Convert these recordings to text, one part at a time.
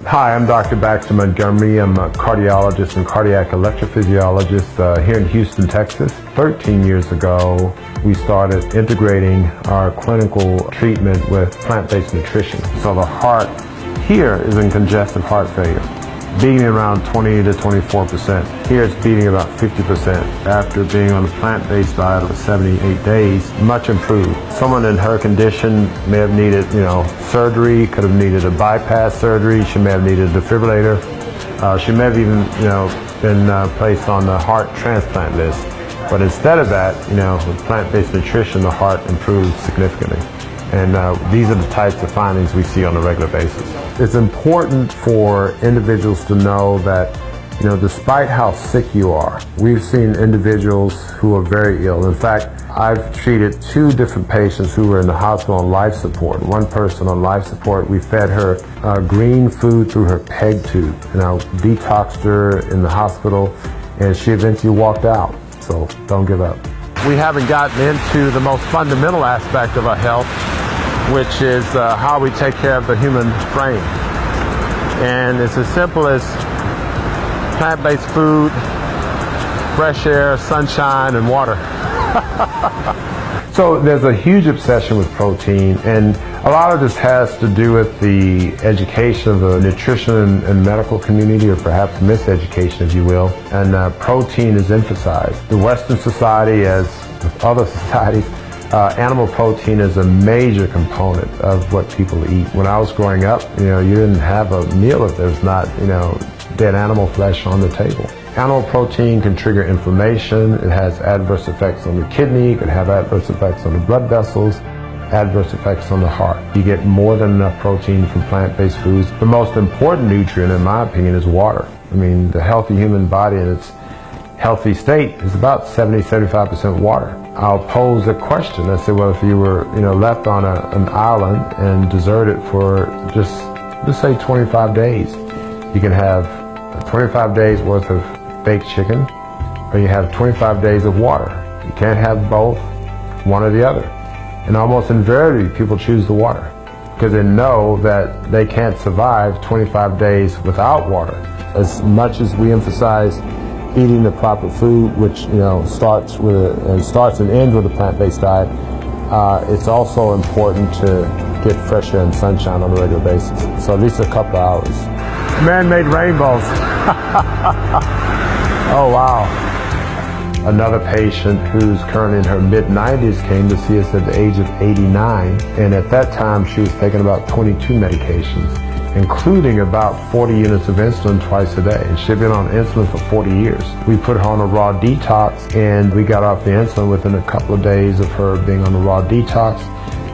Hi, I'm Dr. Baxter Montgomery. I'm a cardiologist and cardiac electrophysiologist here in Houston, Texas. 13 years ago, we started integrating our clinical treatment with plant-based nutrition. So the heart here is in congestive heart failure, beating around 20 to 24%. Here it's beating about 50%. After being on a plant-based diet for 78 days, much improved. Someone in her condition may have needed, surgery, could have needed a bypass surgery. She may have needed a defibrillator. She may have even, been placed on the heart transplant list. But instead of that, with plant-based nutrition, the heart improves significantly. And these are the types of findings we see on a regular basis. It's important for individuals to know that, despite how sick you are, we've seen individuals who are very ill. In fact, I've treated 2 different patients who were in the hospital on life support. One person on life support, we fed her green food through her PEG tube, detoxed her in the hospital, and she eventually walked out. So don't give up. We haven't gotten into the most fundamental aspect of our health, which is how we take care of the human frame. And it's as simple as plant-based food, fresh air, sunshine, and water. So there's a huge obsession with protein, and a lot of this has to do with the education of the nutrition and medical community, or perhaps miseducation, if you will, and protein is emphasized. The Western society, as with other societies, animal protein is a major component of what people eat. When I was growing up, you didn't have a meal if there's not, dead animal flesh on the table. Animal protein can trigger inflammation. It has adverse effects on the kidney. It can have adverse effects on the blood vessels, adverse effects on the heart. You get more than enough protein from plant-based foods. The most important nutrient, in my opinion, is water. The healthy human body in its healthy state is about 70-75% water. I'll pose a question. I say, well, if you were, left on an island and deserted for just, let's say 25 days, you can have 25 days worth of baked chicken, or you have 25 days of water. You can't have both, one or the other. And almost invariably, people choose the water because they know that they can't survive 25 days without water. As much as we emphasize eating the proper food, which starts and ends with a plant-based diet, it's also important to get fresh air and sunshine on a regular basis. So at least a couple of hours. Man-made rainbows. Oh wow. Another patient who's currently in her mid-90s came to see us at the age of 89, and at that time she was taking about 22 medications, including about 40 units of insulin twice a day. And she'd been on insulin for 40 years. We put her on a raw detox, and we got off the insulin within a couple of days of her being on the raw detox.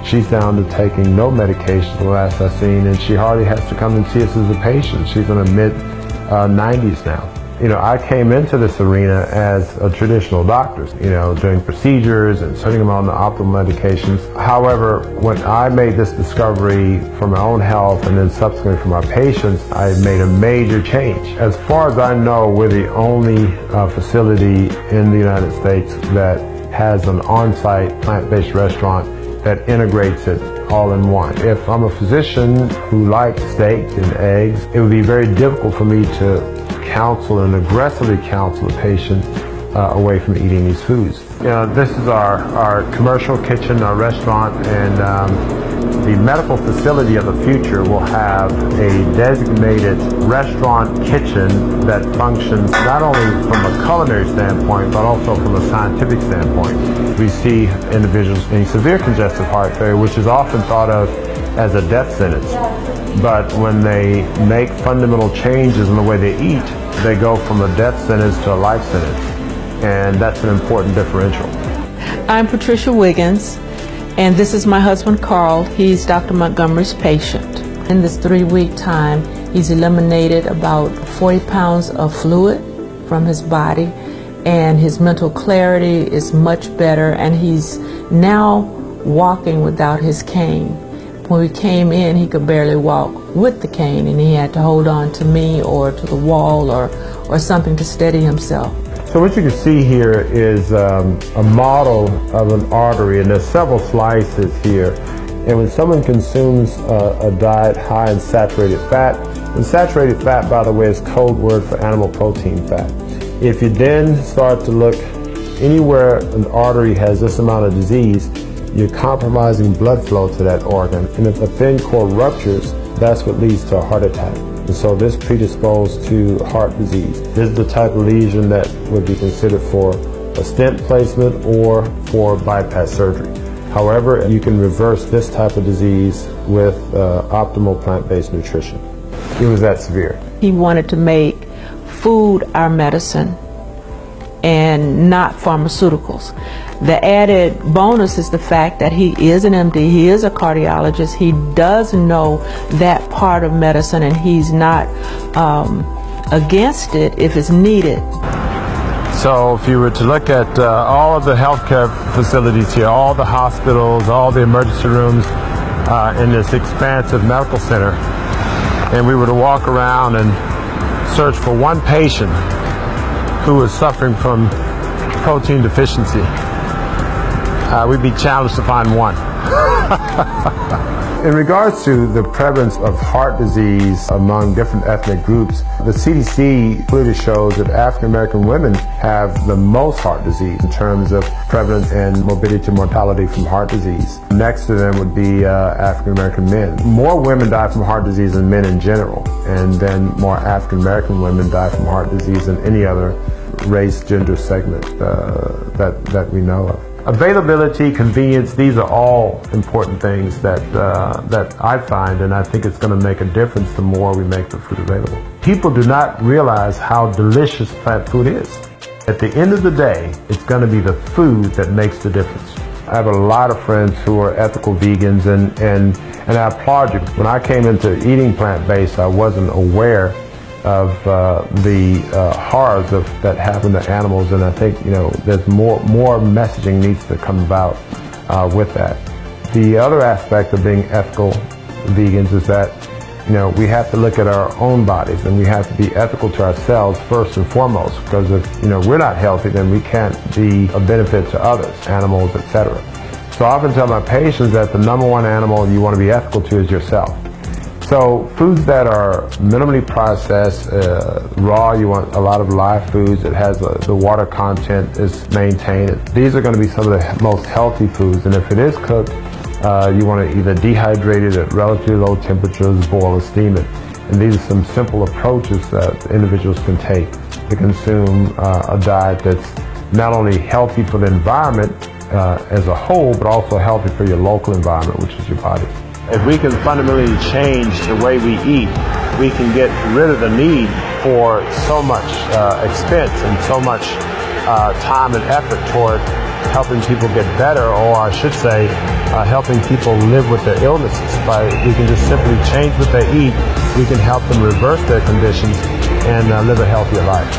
She's down to taking no medication the last I've seen, and she hardly has to come and see us as a patient. She's in her mid-90s now. I came into this arena as a traditional doctor, doing procedures and putting them on the optimal medications. However, when I made this discovery for my own health and then subsequently for my patients, I made a major change. As far as I know, we're the only facility in the United States that has an on-site plant-based restaurant that integrates it all in one. If I'm a physician who likes steaks and eggs, it would be very difficult for me to counsel and aggressively counsel a patient away from eating these foods. This is our commercial kitchen, our restaurant, and the medical facility of the future will have a designated restaurant kitchen that functions not only from a culinary standpoint, but also from a scientific standpoint. We see individuals in severe congestive heart failure, which is often thought of as a death sentence. But when they make fundamental changes in the way they eat, they go from a death sentence to a life sentence. And that's an important differential. I'm Patricia Wiggins, and this is my husband Carl. He's Dr. Montgomery's patient. In this 3-week time, he's eliminated about 40 pounds of fluid from his body, and his mental clarity is much better, and he's now walking without his cane. When we came in, he could barely walk with the cane, and he had to hold on to me or to the wall or something to steady himself. So what you can see here is a model of an artery, and there's several slices here. And when someone consumes a diet high in saturated fat, And saturated fat, by the way, is code word for animal protein fat. If you then start to look anywhere an artery has this amount of disease, you're compromising blood flow to that organ. And if a thin cord ruptures, that's what leads to a heart attack. And so this predisposed to heart disease. This is the type of lesion that would be considered for a stent placement or for bypass surgery. However, you can reverse this type of disease with optimal plant-based nutrition. It was that severe. He wanted to make food our medicine and not pharmaceuticals. The added bonus is the fact that he is an MD, he is a cardiologist, he does know that part of medicine, and he's not against it if it's needed. So if you were to look at all of the healthcare facilities here, all the hospitals, all the emergency rooms in this expansive medical center, and we were to walk around and search for one patient who was suffering from protein deficiency, we'd be challenged to find one. In regards to the prevalence of heart disease among different ethnic groups, the CDC clearly shows that African American women have the most heart disease in terms of prevalence and morbidity and mortality from heart disease. Next to them would be African American men. More women die from heart disease than men in general, and then more African American women die from heart disease than any other race, gender segment that we know of. Availability, convenience, these are all important things that I find, and I think it's going to make a difference the more we make the food available. People do not realize how delicious plant food is. At the end of the day, it's going to be the food that makes the difference. I have a lot of friends who are ethical vegans, and I applaud you. When I came into eating plant-based, I wasn't aware of the horrors that happen to animals, and I think there's more messaging needs to come about with that. The other aspect of being ethical vegans is that we have to look at our own bodies, and we have to be ethical to ourselves first and foremost, because if we're not healthy, then we can't be of benefit to others, animals, etc. So I often tell my patients that the number one animal you want to be ethical to is yourself. So foods that are minimally processed, raw, you want a lot of live foods that has the water content is maintained. These are going to be some of the most healthy foods, and if it is cooked, you want to either dehydrate it at relatively low temperatures, boil or steam it. And these are some simple approaches that individuals can take to consume a diet that's not only healthy for the environment as a whole, but also healthy for your local environment, which is your body. If we can fundamentally change the way we eat, we can get rid of the need for so much expense and so much time and effort toward helping people get better, or I should say, helping people live with their illnesses. We can just simply change what they eat, we can help them reverse their conditions and live a healthier life.